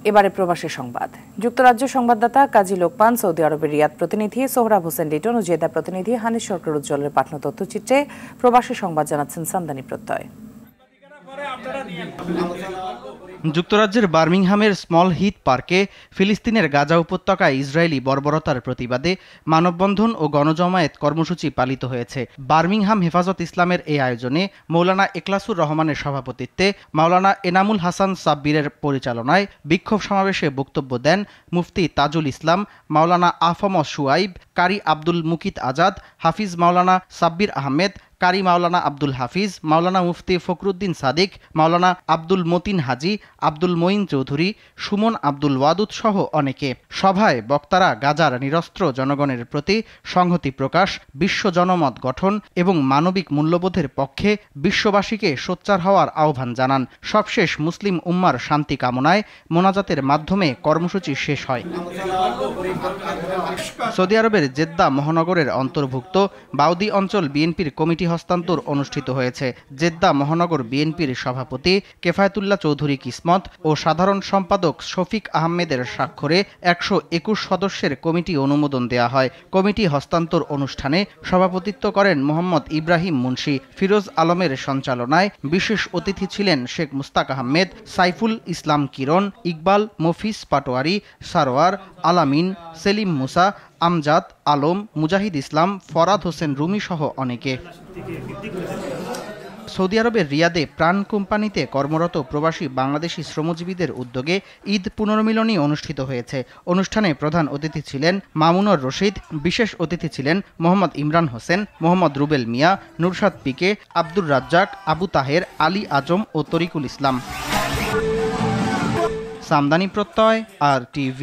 এবারে প্রবাসী সংবাদ। যুক্তরাজ্য সংবাদদাতা কাজী লোকমান, সৌদি আরবের রিয়াদ প্রতিনিধি সোহরাব হোসেন লিটন ও জেদ্দা প্রতিনিধি হানিফ সরকার উজ্জ্বলের পাঠানো তথ্যচিত্রে প্রবাসী সংবাদ জানাচ্ছেন সামদানি প্রত্যয়। যুক্তরাজ্যের বার্মিংহামের স্মল হিথ পার্কে ফিলিস্তিনের গাজা উপত্যকায় ইসরায়েলি বর্বরতার প্রতিবাদে মানববন্ধন ও গণজমায়েত কর্মসূচি পালিত হয়েছে। বার্মিংহাম হেফাজত ইসলামের এই আয়োজনে মৌলানা এখলাসুর রহমানের সভাপতিত্বে মাওলানা এনামুল হাসান সাব্বিরের পরিচালনায় বিক্ষোভ সমাবেশে বক্তব্য দেন মুফতি তাজুল ইসলাম, মাওলানা আফম শুয়াইব, কারি আব্দুল মুকিত আজাদ, হাফিজ মাওলানা সাব্বির আহমেদ, কারি মাওলানা আব্দুল হাফিজ, মাওলানা মুফতি ফখরুদ্দিন সাদিক, মাওলানা আব্দুল মতিন হাজি, আব্দুল মঈন চৌধুরী, সুমন আব্দুল ওয়াদুদ সহ অনেকে। সভায় বক্তারা গাজার নিরস্ত্র জনগণের প্রতি সংহতি প্রকাশ, বিশ্ব জনমত গঠন এবং মানবিক মূল্যবোধের পক্ষে বিশ্ববাসীকে সোচ্চার হওয়ার আহ্বান জানান। সবশেষ মুসলিম উম্মার শান্তি কামনায় মোনাজাতের মাধ্যমে কর্মসূচি শেষ হয়। সৌদি আরবের জেদ্দা মহানগরের অন্তর্ভুক্ত বাউদি অঞ্চল বিএনপির কমিটি হস্তান্তর অনুষ্ঠিত হয়েছে। জেদ্দা মহানগর বিএনপির সভাপতি কেফায়েতুল্লাহ চৌধুরী কিসমত ও সাধারণ সম্পাদক শফিক আহমেদের স্বাক্ষরে 121 সদস্যের কমিটি অনুমোদন দেয়া হয়। কমিটি হস্তান্তর অনুষ্ঠানে সভাপতিত্ব করেন মোহাম্মদ ইব্রাহিম মুন্সি। ফিরোজ আলমের সঞ্চালনায় বিশেষ অতিথি ছিলেন শেখ মুস্তাক আহমেদ, সাইফুল ইসলাম কিরণ, ইকবাল, মফিজ পাটোয়ারি, সারোয়ার, আলামিন, সেলিম মুসা, আমজাদ আলম, মুজাহিদ ইসলাম, ফরাদ হোসেন রুমি সহ অনেকে। সৌদি আরবের রিয়াদে প্রাণ কোম্পানিতে কর্মরত প্রবাসী বাংলাদেশি শ্রমজীবীদের উদ্যোগে ঈদ পুনর্মিলনী অনুষ্ঠিত হয়েছে। অনুষ্ঠানে প্রধান অতিথি ছিলেন মামুনুর রশিদ, বিশেষ অতিথি ছিলেন মোহাম্মদ ইমরান হোসেন, মোহাম্মদ রুবেল মিয়া, নুরশাদ পিকে, আব্দুর রাজ্জাক, আবু তাহের, আলী আজম ও তরিকুল ইসলাম। সামদানি প্রত্যয়, RTV।